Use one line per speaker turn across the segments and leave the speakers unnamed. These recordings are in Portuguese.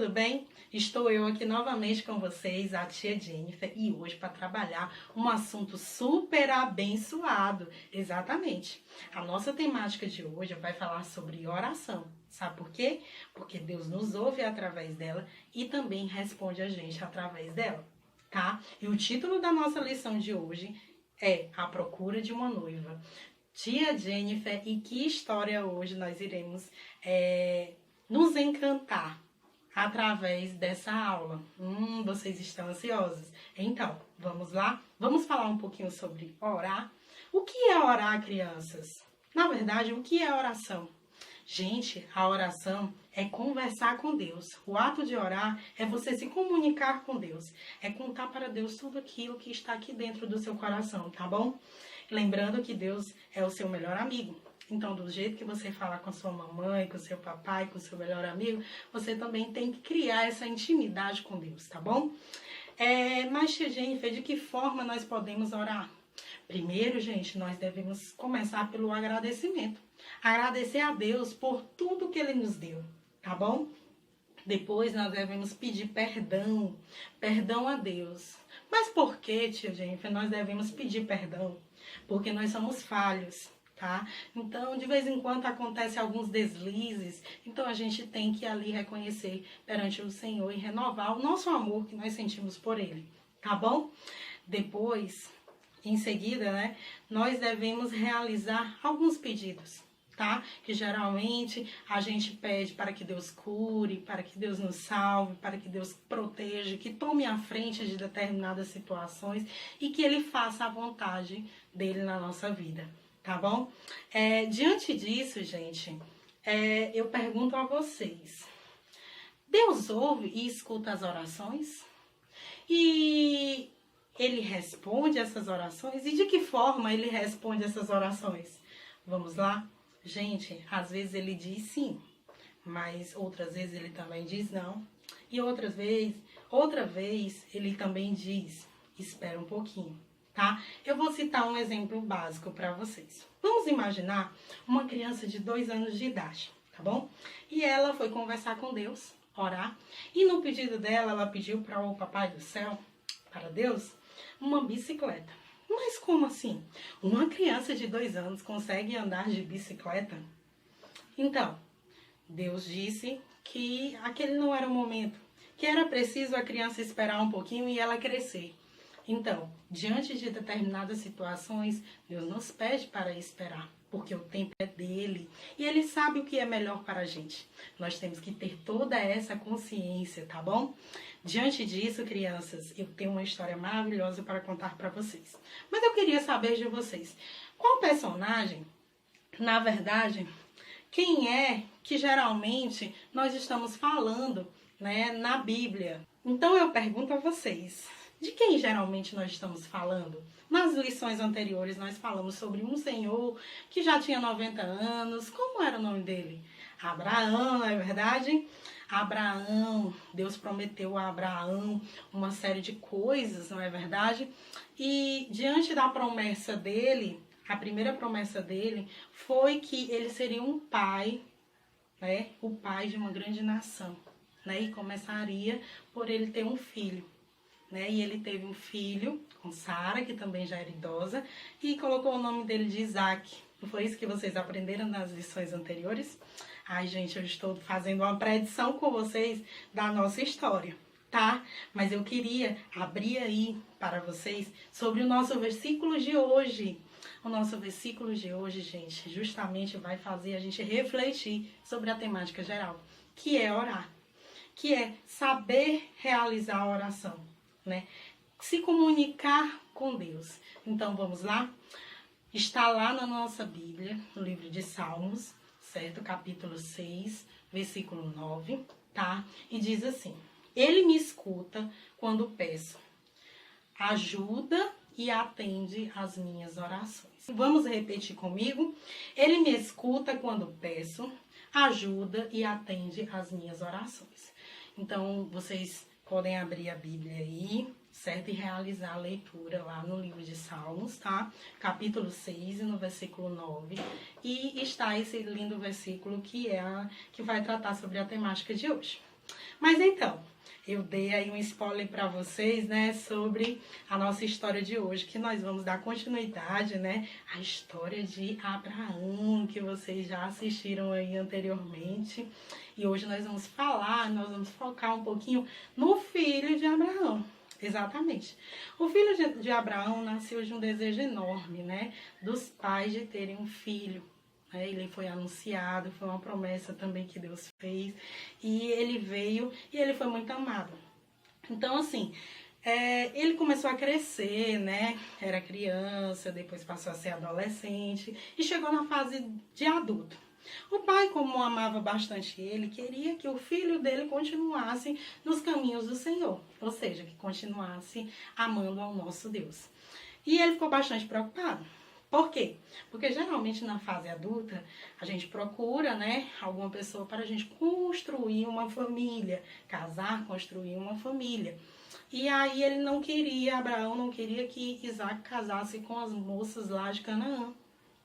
tudo bem? Estou eu aqui novamente com vocês, a tia Jennifer, e hoje para trabalhar um assunto super abençoado. Exatamente. A nossa temática de hoje vai falar sobre oração. Sabe por quê? Porque Deus nos ouve através dela e também responde a gente através dela, tá? E o título da nossa lição de hoje é A Procura de uma Noiva. Tia Jennifer, e que história hoje nós iremos nos encantar através dessa aula. Vocês estão ansiosos? Então, vamos lá? Vamos falar um pouquinho sobre orar? O que é orar, crianças? Na verdade, o que é oração? Gente, a oração é conversar com Deus. O ato de orar é você se comunicar com Deus. É contar para Deus tudo aquilo que está aqui dentro do seu coração, tá bom? Lembrando que Deus é o seu melhor amigo. Então, do jeito que você fala com sua mamãe, com seu papai, com seu melhor amigo, você também tem que criar essa intimidade com Deus, tá bom? Mas, tia Jennifer, de que forma nós podemos orar? Primeiro, gente, nós devemos começar pelo agradecimento. Agradecer a Deus por tudo que Ele nos deu, tá bom? Depois nós devemos pedir perdão a Deus. Mas por que, tia Jennifer, nós devemos pedir perdão? Porque nós somos falhos, tá? Então, de vez em quando acontece alguns deslizes, então a gente tem que ali reconhecer perante o Senhor e renovar o nosso amor que nós sentimos por Ele, tá bom? Depois, em seguida, né, nós devemos realizar alguns pedidos, tá? Que geralmente a gente pede para que Deus cure, para que Deus nos salve, para que Deus proteja, que tome a frente de determinadas situações e que Ele faça a vontade dele na nossa vida, tá bom? Diante disso, gente, eu pergunto a vocês, Deus ouve e escuta as orações? E Ele responde essas orações? E de que forma Ele responde essas orações? Vamos lá? Gente, às vezes Ele diz sim, mas outras vezes Ele também diz não. E outra vez Ele também diz, espera um pouquinho, tá? Eu vou citar um exemplo básico para vocês. Vamos imaginar uma criança de 2 anos de idade, tá bom? E ela foi conversar com Deus, orar, e no pedido dela, ela pediu para o Papai do Céu, para Deus, uma bicicleta. Mas como assim? Uma criança de 2 anos consegue andar de bicicleta? Então, Deus disse que aquele não era o momento, que era preciso a criança esperar um pouquinho e ela crescer. Então, diante de determinadas situações, Deus nos pede para esperar, porque o tempo é dele e ele sabe o que é melhor para a gente. Nós temos que ter toda essa consciência, tá bom? Diante disso, crianças, eu tenho uma história maravilhosa para contar para vocês. Mas eu queria saber de vocês, qual personagem, na verdade, quem é que geralmente nós estamos falando, né, na Bíblia? Então eu pergunto a vocês, de quem geralmente nós estamos falando? Nas lições anteriores nós falamos sobre um senhor que já tinha 90 anos. Como era o nome dele? Abraão, não é verdade? Abraão, Deus prometeu a Abraão uma série de coisas, não é verdade? E diante da promessa dele, a primeira promessa dele foi que ele seria um pai, né? O pai de uma grande nação, né? E começaria por ele ter um filho. Né? E ele teve um filho com Sara, que também já era idosa, e colocou o nome dele de Isaac. Não foi isso que vocês aprenderam nas lições anteriores? Ai, gente, eu estou fazendo uma predição com vocês da nossa história, tá? Mas eu queria abrir aí para vocês sobre o nosso versículo de hoje. O nosso versículo de hoje, gente, justamente vai fazer a gente refletir sobre a temática geral, que é orar, que é saber realizar a oração. Né? Se comunicar com Deus. Então vamos lá? Está lá na nossa Bíblia, no livro de Salmos, certo? Capítulo 6, versículo 9, tá? E diz assim: Ele me escuta quando peço, ajuda e atende às minhas orações. Vamos repetir comigo? Ele me escuta quando peço, ajuda e atende às minhas orações. Então vocês podem abrir a Bíblia aí, certo? E realizar a leitura lá no livro de Salmos, tá? Capítulo 6, no versículo 9. E está esse lindo versículo que vai tratar sobre a temática de hoje. Mas então, eu dei aí um spoiler para vocês, né, sobre a nossa história de hoje, que nós vamos dar continuidade, né, à história de Abraão, que vocês já assistiram aí anteriormente. E hoje nós vamos focar um pouquinho no filho de Abraão. Exatamente. O filho de Abraão nasceu de um desejo enorme, né, dos pais de terem um filho. Ele foi anunciado, foi uma promessa também que Deus fez, e ele veio e ele foi muito amado. Então, assim, ele começou a crescer, né? Era criança, depois passou a ser adolescente e chegou na fase de adulto. O pai, como amava bastante ele, queria que o filho dele continuasse nos caminhos do Senhor, ou seja, que continuasse amando ao nosso Deus. E ele ficou bastante preocupado. Por quê? Porque geralmente na fase adulta a gente procura, né, alguma pessoa para a gente construir uma família, casar, construir uma família. E aí ele não queria, Abraão não queria que Isaac casasse com as moças lá de Canaã,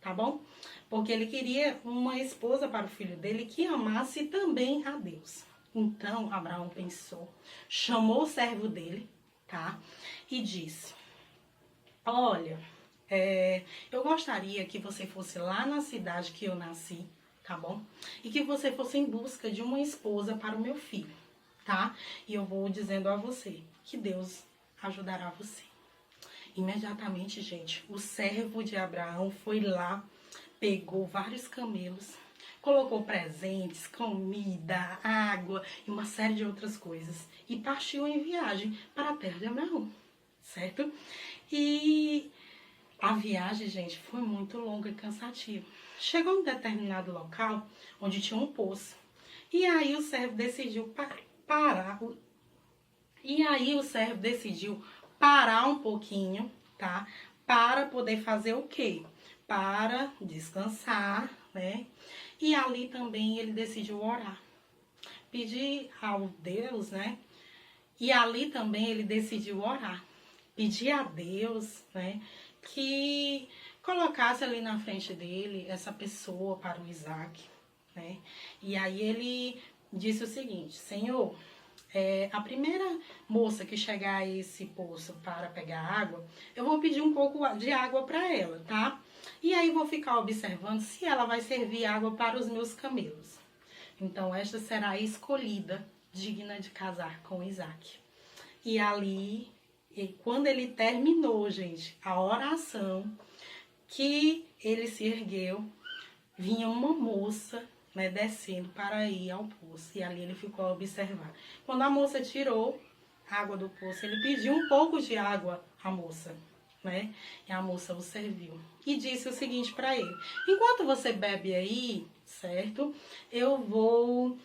tá bom? Porque ele queria uma esposa para o filho dele que amasse também a Deus. Então Abraão pensou, chamou o servo dele, tá? E disse: olha, eu gostaria que você fosse lá na cidade que eu nasci, tá bom? E que você fosse em busca de uma esposa para o meu filho, tá? E eu vou dizendo a você que Deus ajudará você. Imediatamente, gente, o servo de Abraão foi lá, pegou vários camelos, colocou presentes, comida, água e uma série de outras coisas e partiu em viagem para a terra de Abraão, certo? E a viagem, gente, foi muito longa e cansativa. Chegou em um determinado local onde tinha um poço. E aí o servo decidiu parar. E aí o servo decidiu parar um pouquinho, tá? Para poder fazer o quê? Para descansar, né? E ali também ele decidiu orar. Pedir ao Deus, né? E ali também ele decidiu orar. Pedir a Deus, né, que colocasse ali na frente dele essa pessoa para o Isaac, né? E aí ele disse o seguinte: Senhor, a primeira moça que chegar a esse poço para pegar água, eu vou pedir um pouco de água para ela, tá? E aí vou ficar observando se ela vai servir água para os meus camelos. Então esta será a escolhida, digna de casar com Isaac. E ali, quando ele terminou, gente, a oração, que ele se ergueu, vinha uma moça, né, descendo para ir ao poço. E ali ele ficou a observar. Quando a moça tirou a água do poço, ele pediu um pouco de água à moça, né? E a moça o serviu. E disse o seguinte para ele: enquanto você bebe aí, certo? Eu vou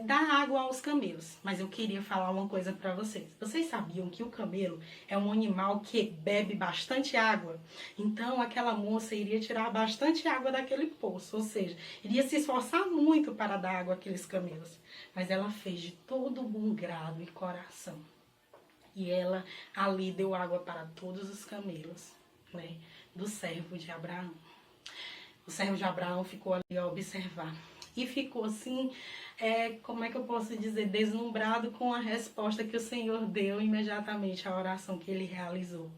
dar água aos camelos. Mas eu queria falar uma coisa para vocês. Vocês sabiam que o camelo é um animal que bebe bastante água? Então aquela moça iria tirar bastante água daquele poço, ou seja, iria se esforçar muito para dar água àqueles camelos. Mas ela fez de todo bom grado e coração. E ela ali deu água para todos os camelos, né, do servo de Abraão. O servo de Abraão ficou ali a observar. E ficou assim, como é que eu posso dizer, deslumbrado com a resposta que o Senhor deu imediatamente à oração que ele realizou.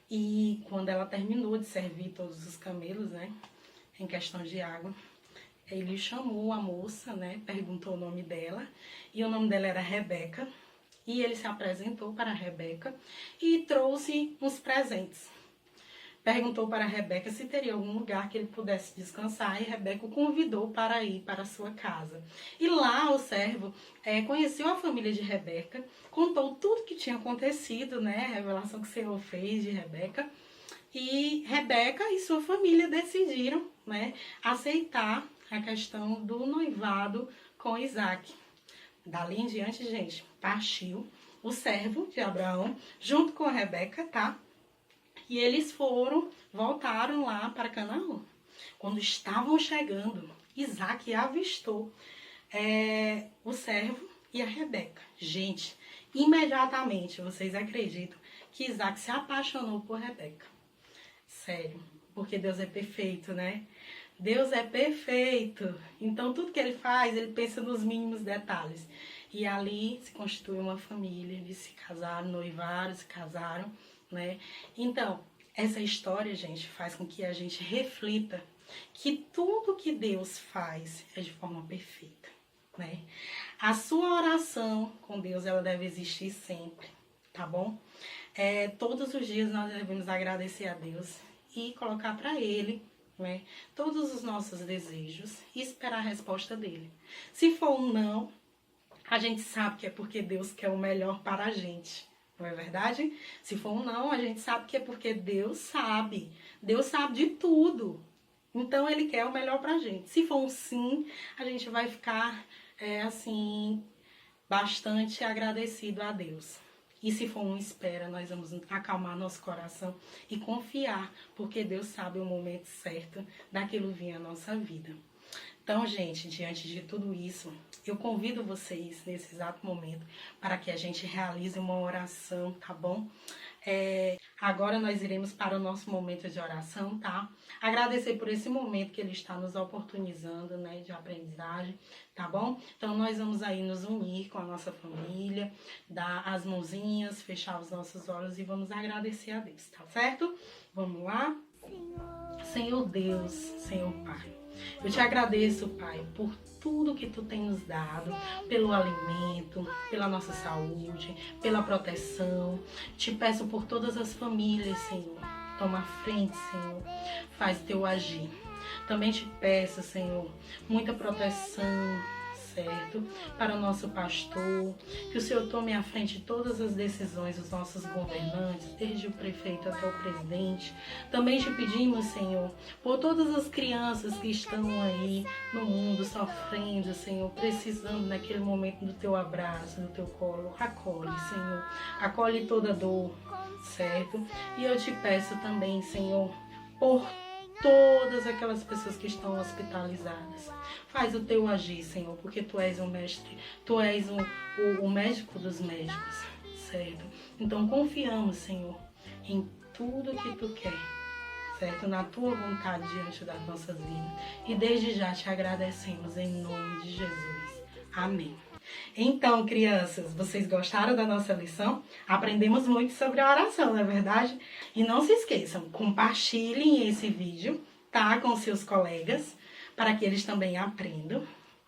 E quando ela terminou de servir todos os camelos, né, em questão de água, ele chamou a moça, né, perguntou o nome dela, e o nome dela era Rebeca. E ele se apresentou para Rebeca e trouxe uns presentes. Perguntou para Rebeca se teria algum lugar que ele pudesse descansar, e Rebeca o convidou para ir para a sua casa. E lá o servo conheceu a família de Rebeca, contou tudo que tinha acontecido, né, a revelação que o Senhor fez de Rebeca. E Rebeca e sua família decidiram, né, aceitar a questão do noivado com Isaac. Dali em diante, gente, partiu o servo de Abraão junto com a Rebeca, tá? E eles voltaram lá para Canaã. Quando estavam chegando, Isaac avistou o servo e a Rebeca. Gente, imediatamente, vocês acreditam que Isaac se apaixonou por Rebeca. Sério, porque Deus é perfeito, né? Deus é perfeito. Então, tudo que ele faz, ele pensa nos mínimos detalhes. E ali se constituiu uma família, eles se casaram, noivaram, se casaram, né? Então, essa história, gente, faz com que a gente reflita que tudo que Deus faz é de forma perfeita, né? A sua oração com Deus, ela deve existir sempre, tá bom? Todos os dias nós devemos agradecer a Deus e colocar para Ele, né, todos os nossos desejos e esperar a resposta dele. Se for um não, a gente sabe que é porque Deus quer o melhor para a gente, não é verdade? Se for um não, a gente sabe que é porque Deus sabe de tudo. Então Ele quer o melhor para a gente. Se for um sim, a gente vai ficar assim, bastante agradecido a Deus. E se for uma espera, nós vamos acalmar nosso coração e confiar, porque Deus sabe o momento certo daquilo vir à nossa vida. Então, gente, diante de tudo isso, eu convido vocês nesse exato momento para que a gente realize uma oração, tá bom? Agora nós iremos para o nosso momento de oração, tá? Agradecer por esse momento que Ele está nos oportunizando, né, de aprendizagem, tá bom? Então nós vamos aí nos unir com a nossa família, dar as mãozinhas, fechar os nossos olhos e vamos agradecer a Deus, tá certo? Vamos lá? Senhor Deus, Senhor Pai, eu te agradeço, Pai, por tudo que Tu tem nos dado, pelo alimento, pela nossa saúde, pela proteção. Te peço por todas as famílias, Senhor. Toma a frente, Senhor. Faz Teu agir. Também te peço, Senhor, muita proteção, certo? Para o nosso pastor, que o Senhor tome à frente de todas as decisões dos nossos governantes, desde o prefeito até o presidente. Também te pedimos, Senhor, por todas as crianças que estão aí no mundo sofrendo, Senhor, precisando naquele momento do Teu abraço, do Teu colo. Acolhe, Senhor, acolhe toda dor, certo? E eu te peço também, Senhor, por todas aquelas pessoas que estão hospitalizadas. Faz o Teu agir, Senhor, porque Tu és o mestre, Tu és o médico dos médicos, certo? Então confiamos, Senhor, em tudo que Tu quer, certo? Na Tua vontade diante das nossas vidas. E desde já te agradecemos em nome de Jesus. Amém. Então, crianças, vocês gostaram da nossa lição? Aprendemos muito sobre a oração, não é verdade? E não se esqueçam, compartilhem esse vídeo, tá? Com seus colegas, para que eles também aprendam,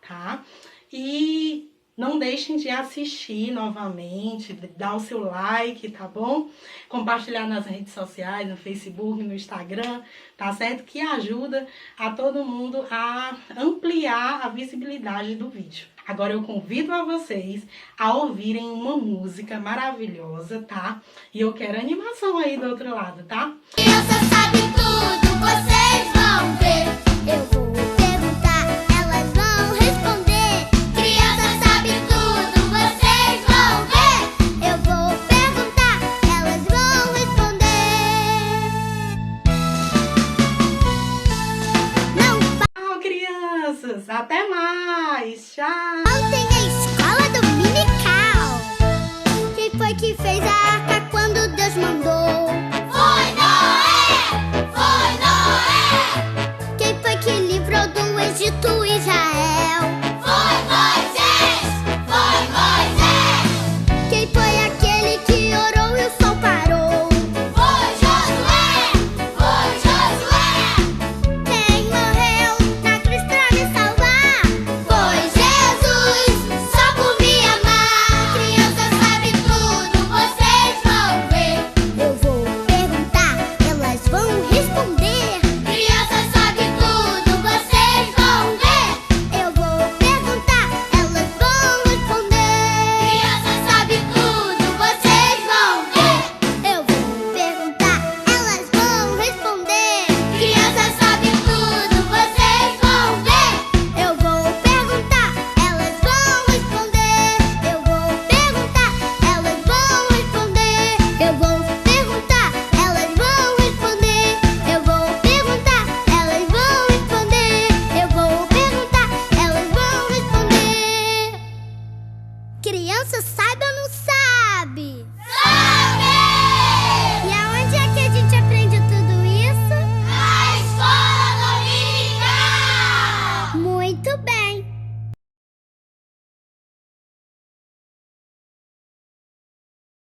tá? E não deixem de assistir novamente, dar o seu like, tá bom? Compartilhar nas redes sociais, no Facebook, no Instagram, tá certo? Que ajuda a todo mundo a ampliar a visibilidade do vídeo. Agora eu convido a vocês a ouvirem uma música maravilhosa, tá? E eu quero animação aí do outro lado, tá?
Criança sabe tudo, vocês vão ver. Eu vou perguntar, elas vão responder. Criança sabe tudo, vocês vão ver. Eu vou perguntar, elas vão responder. Não.
Tchau, crianças! Até mais! Tchau!
Ontem a escola dominical. Quem foi que fez a arca quando Deus mandou? Foi Noé! Foi Noé! Quem foi que livrou do Egito Israel? Foi Moisés! Foi Moisés! Quem foi aquele que orou e o sol parou? Foi Josué! Foi Josué! Quem morreu na cruz pra me salvar? Foi Jesus, só por me amar. Criança sabe tudo, vocês vão ver. Eu vou perguntar, elas vão responder. Criança sabe tudo, vocês vão ver. Eu vou perguntar, elas vão responder. Criança sabe tudo, vocês vão ver. Eu vou perguntar, elas vão responder. Criança sabe tudo, vocês vão ver. Eu vou perguntar, elas vão responder. Eu vou perguntar, elas vão responder. Eu vou perguntar, elas vão responder. Eu vou perguntar, elas vão responder. Eu vou perguntar, elas vão responder. Criança sabe ou não sabe? Sabe! E aonde é que a gente aprende tudo isso? Na escola dominical! Muito bem!